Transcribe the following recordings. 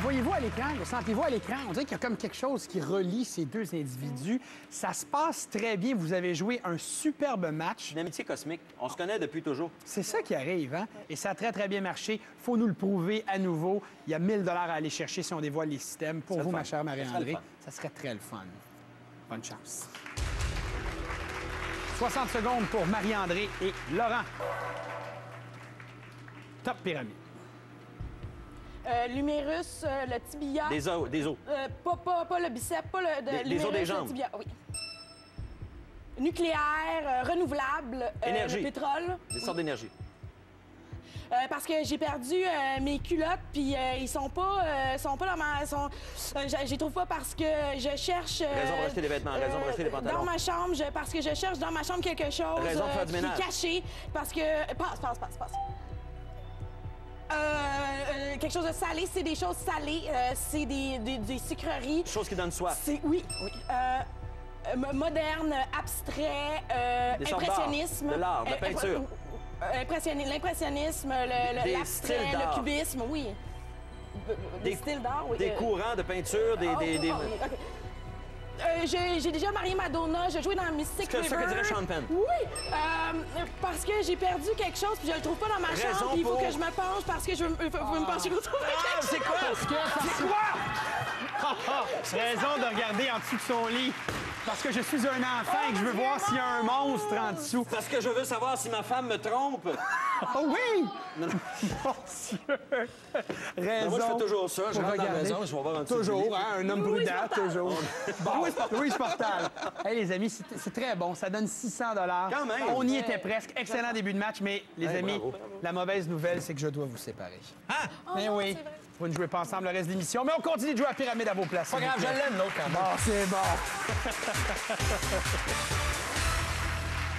voyez-vous à l'écran, le sentez-vous à l'écran? On dirait qu'il y a comme quelque chose qui relie ces deux individus. Ça se passe très bien. Vous avez joué un superbe match. Une amitié cosmique. On se connaît depuis toujours. C'est ça qui arrive, hein? Et ça a très, très bien marché. Faut nous le prouver à nouveau. Il y a 1000 $ à aller chercher si on dévoile les systèmes. Pour vous, ma chère Marie-André, ça serait très le fun. Bonne chance. 60 secondes pour Marie-André et Laurent. Top pyramide. L'humérus, le tibia. Des os. Pas le biceps, pas le... Les os des jambes. Le tibia, oui. Nucléaire, renouvelable, énergie. Le pétrole. Des sortes d'énergie. Parce que j'ai perdu mes culottes, puis ils sont pas dans ma... je les trouve pas parce que je cherche... Raison pour acheter des vêtements, raison pour acheter des pantalons. Dans ma chambre, parce que je cherche dans ma chambre quelque chose Raison pour faire du ménage. qui est caché, parce que... Passe. Quelque chose de salé, c'est des choses salées, c'est des sucreries. Des choses qui donnent soif. Oui. Moderne, abstrait, Des sortes impressionnisme. d'art, de l'art, de la peinture. L'impressionnisme, Des l'abstrait, styles d'art. le cubisme, oui. Des styles d'art, oui. Des courants de peinture, des... OK. J'ai déjà marié Madonna, j'ai joué dans Mystic River. C'est ça que dirait Sean Penn. Oui, parce que j'ai perdu quelque chose puis je le trouve pas dans ma chambre puis il faut que je me penche parce que je veux me pencher autour de quelque chose. C'est quoi? C'est quoi? Raison de regarder en dessous de son lit. Parce que je suis un enfant et que je veux voir s'il y a un monstre en dessous. Parce que je veux savoir si ma femme me trompe. Oh oui! Non. Mon Dieu! Raison. Moi, je fais toujours ça. Je pour rentre dans la regarder. maison, je vais voir un dessous du lit. Toujours, hein? Un homme prudent, toujours. Bon, Louis Portal. Hey, les amis, c'est très bon. Ça donne 600 $. Quand même. On y était presque. Excellent début de match, mais les Hey, amis, bravo. la mauvaise nouvelle, c'est que je dois vous séparer. Ah! Mais non, oui, c'est vrai. vous ne jouez pas ensemble le reste de l'émission, mais on continue de jouer à Pyramide à vos places. Pas grave, je l'aime, l'autre, quand même. Bon, c'est bon.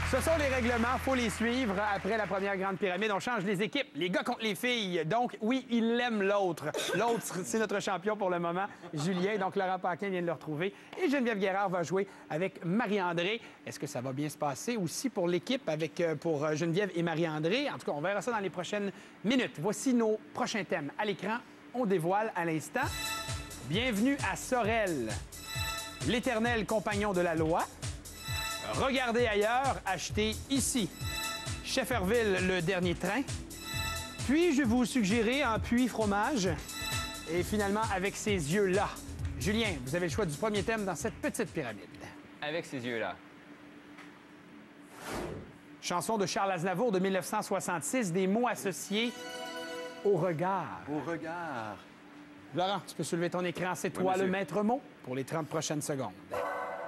Ce sont les règlements, il faut les suivre. Après la première grande pyramide, on change les équipes, les gars contre les filles. Donc, oui, il aime l'autre. L'autre, c'est notre champion pour le moment, Julien. Donc, Laurent Paquin vient de le retrouver. Et Geneviève Guérard va jouer avec Marie-André. Est-ce que ça va bien se passer aussi pour l'équipe, pour Geneviève et Marie-André? En tout cas, on verra ça dans les prochaines minutes. Voici nos prochains thèmes. À l'écran, on dévoile à l'instant. Bienvenue à Sorel, l'éternel compagnon de la loi. Regardez ailleurs, achetez ici. Shefferville, le dernier train. Puis-je vous suggérer un puits fromage? Et finalement, avec ces yeux-là. Julien, vous avez le choix du premier thème dans cette petite pyramide. Avec ces yeux-là. Chanson de Charles Aznavour de 1966, des mots associés au regard. Au regard. Laurent, tu peux soulever ton écran. C'est toi monsieur. le maître mot pour les 30 prochaines secondes.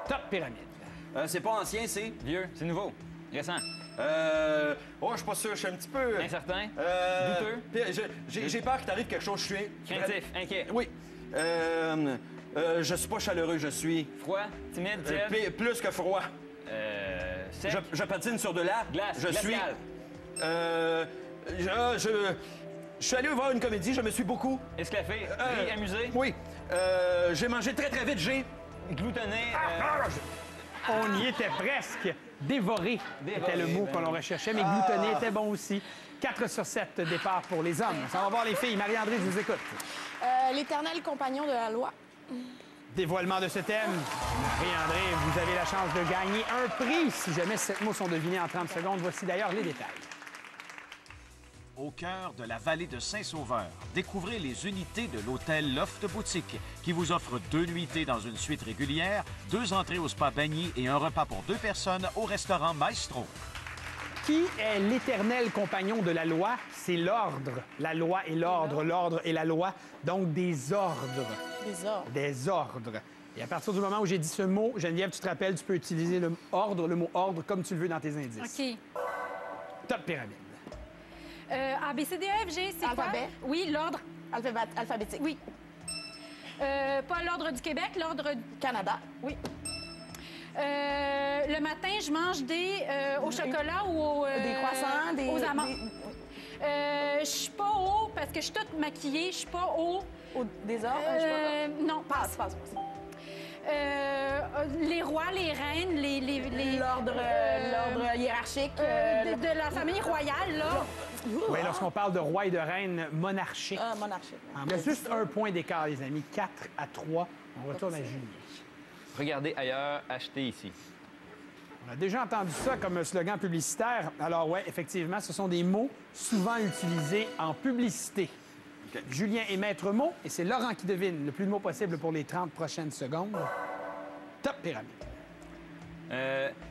Top pyramide. C'est pas ancien, c'est... Vieux, c'est nouveau. Récent. Oh, je suis pas sûr, je suis un petit peu... Incertain. Douteux. J'ai peur qu'il t'arrive quelque chose, je suis... Craintif. Inquiet. Oui. Je suis pas chaleureux, je suis... Froid. Timide. Tiède. Plus que froid. Sec. Je patine sur de l'art. Glace. Je suis... Glacial. Je suis allé voir une comédie, je me suis beaucoup... Esclaffé. Ri, amusé. Oui. J'ai mangé très, très vite, j'ai... Gloutonné. On y était presque. Dévoré était le mot qu'on recherchait, mais gloutonné était bon aussi. 4 sur 7 départ pour les hommes. Ça va voir les filles. Marie-André, je vous écoute. L'éternel compagnon de la loi. Dévoilement de ce thème. Marie-André, vous avez la chance de gagner un prix si jamais 7 mots sont devinés en 30 secondes. Voici d'ailleurs les détails. Au cœur de la vallée de Saint-Sauveur, découvrez les unités de l'hôtel Loft Boutique qui vous offre 2 nuitées dans une suite régulière, 2 entrées au spa Bagny et un repas pour 2 personnes au restaurant Maestro. Qui est l'éternel compagnon de la loi? C'est l'ordre. La loi et l'ordre. L'ordre et la loi. Donc des ordres. Des ordres. Des ordres. Et à partir du moment où j'ai dit ce mot, Geneviève, tu te rappelles, tu peux utiliser le mot ordre comme tu le veux dans tes indices. OK. Top pyramide. A, B, C, D, E, F, G, c'est quoi? Alphabet. Oui, l'ordre. Alphabétique. Oui. Pas l'ordre du Québec, l'ordre du Canada. Oui. Le matin, je mange des au chocolat ou au, Des croissants, aux amandes. Je suis pas haut parce que je suis toute maquillée. Je suis pas haut. Des ordres. je sais pas. Non, passe. Passe. Les rois, les reines, les... L'ordre hiérarchique. de la famille royale, là. Oui, lorsqu'on parle de roi et de reine monarchique. Ah, monarchie. Il y a juste un point d'écart, les amis. 4-3. On retourne à Julien. Regardez ailleurs, achetez ici. On a déjà entendu ça comme slogan publicitaire. Alors, ouais, effectivement, ce sont des mots souvent utilisés en publicité. Julien est maître mot et c'est Laurent qui devine le plus de mots possible pour les 30 prochaines secondes. Top pyramide.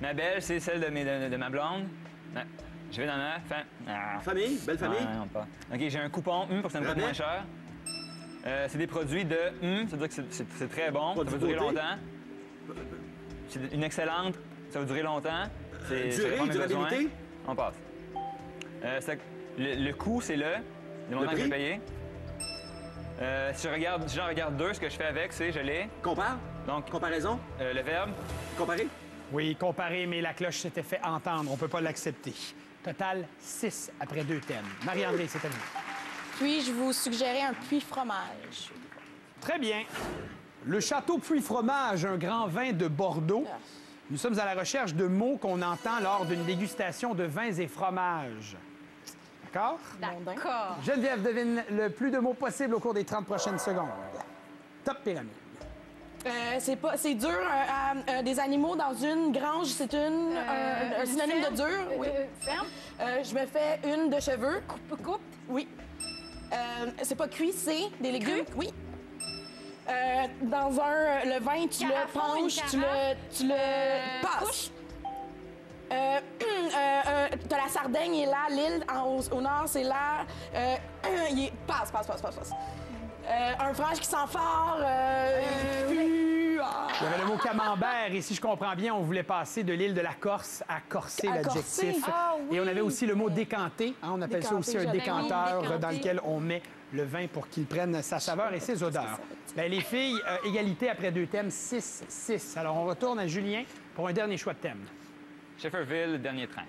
Ma belle, c'est celle de ma blonde. Je vais dans ma Famille, belle famille. Non, pas. OK, j'ai un coupon pour que ça me coûte Rabais. moins cher. C'est des produits de ça veut dire que c'est très bon, Produits ça va durer beauté. longtemps. C'est une excellente, ça va durer longtemps. Durée, durabilité. On passe. Le coût, c'est le montant que prix? j'ai payé. Si j'en regarde deux, ce que je fais avec, c'est je l'ai. Compare. Donc, Comparaison. le verbe, Comparer. Oui, comparé, mais la cloche s'était fait entendre. On ne peut pas l'accepter. Total, 6 après 2 thèmes. Marie-André, c'est à vous. Puis-je vous suggérer un puits-fromage? Très bien. Le château Puy-Fromage, un grand vin de Bordeaux. Nous sommes à la recherche de mots qu'on entend lors d'une dégustation de vins et fromages. D'accord? D'accord. Geneviève devine le plus de mots possible au cours des 30 prochaines secondes. Top pyramide. C'est dur. Des animaux dans une grange, c'est un synonyme de dur. Oui. Ferme. Je me fais une de cheveux. Coupe. Oui. C'est pas cuit, c'est des légumes. Oui. Dans le vin, tu le Carafon, penches, une tu le passes. couche. T'as la Sardaigne est là, l'île au nord, c'est là. Passe. Un fromage qui sent fort. Il y avait le mot camembert et si je comprends bien, on voulait passer de l'île de la Corse à corser À l'adjectif. corser. Ah Et on oui. avait aussi le mot décanté. Hein, on appelle ça Décanté, aussi un j'avais- décanteur oui, décanté. dans lequel on met le vin pour qu'il prenne sa saveur et ses odeurs. Bien, les filles, égalité après 2 thèmes, 6-6. Alors, on retourne à Julien pour un dernier choix de thème. Shefferville, le dernier train.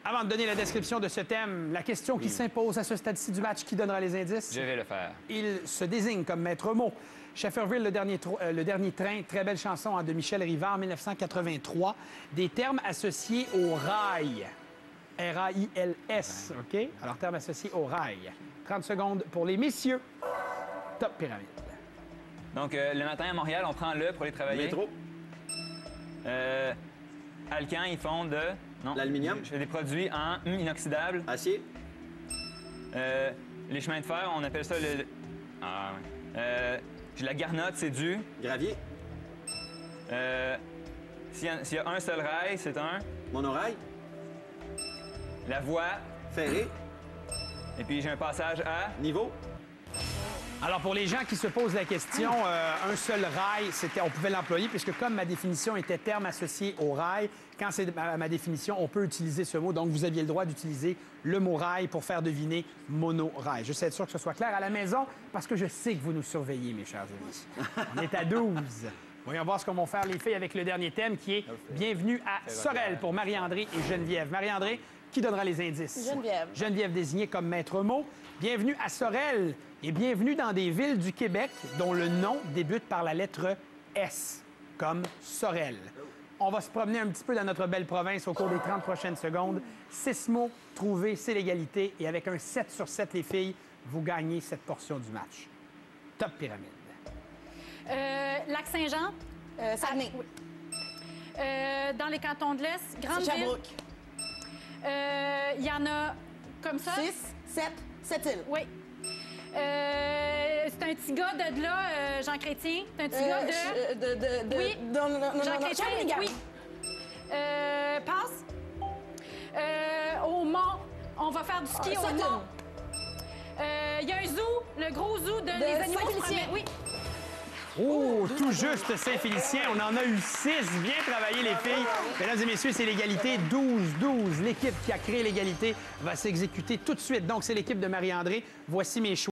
Avant de donner la description de ce thème, la question qui s'impose à ce stade-ci du match, qui donnera les indices? Je vais le faire. Il se désigne comme maître mot. Shefferville, le dernier train, très belle chanson de Michel Rivard, 1983. Des termes associés au rail. R-A-I-L-S, OK? Alors, termes associés au rail. 30 secondes pour les messieurs. Top pyramide. Donc, le matin à Montréal, on prend le pour aller travailler. Métro. Alcan, ils font de... Non. L'aluminium. Je fais des produits en inoxydable. Acier. Les chemins de fer, on appelle ça le... Ah, ouais. J'ai la garnotte, c'est du... Gravier. S'il y a un seul rail, c'est un... Monorail. La voie. Ferré. Et puis, j'ai un passage à... Niveau. Alors, pour les gens qui se posent la question, un seul rail, on pouvait l'employer, puisque comme ma définition était terme associé au rail, quand c'est ma définition, on peut utiliser ce mot. Donc, vous aviez le droit d'utiliser le mot rail pour faire deviner monorail. Je sais être sûr que ce soit clair à la maison, parce que je sais que vous nous surveillez, mes chers amis. On est à 12. Voyons voir ce qu'on va faire, les filles, avec le dernier thème, qui est Bienvenue à Sorel pour Marie-André et Geneviève. Marie-André, qui donnera les indices? Geneviève. Geneviève désignée comme maître mot. Bienvenue à Sorel et bienvenue dans des villes du Québec dont le nom débute par la lettre S, comme Sorel. On va se promener un petit peu dans notre belle province au cours des 30 prochaines secondes. 6 mots trouvés, c'est l'égalité. Et avec un 7 sur 7, les filles, vous gagnez cette portion du match. Top pyramide. Lac-Saint-Jean. Saguenay. Oui. Dans les cantons de l'Est, C'est Grande-Ville. Sherbrooke. Il y en a comme ça. 7 îles. Oui. C'est un petit gars de là, Jean Chrétien. C'est un petit gars de... Oui. Jean Chrétien, Shawinigan. oui. Passe. Au Mont. On va faire du ski au Sutton. Mont. Il y a un zoo, le gros zoo de les animaux. Saint-Félicien. Oui. Oh, tout juste Saint-Félicien. On en a eu 6. Bien travaillé, les filles. Mesdames et messieurs, c'est l'égalité 12-12. L'équipe qui a créé l'égalité va s'exécuter tout de suite. Donc, c'est l'équipe de Marie-André. Voici mes choix.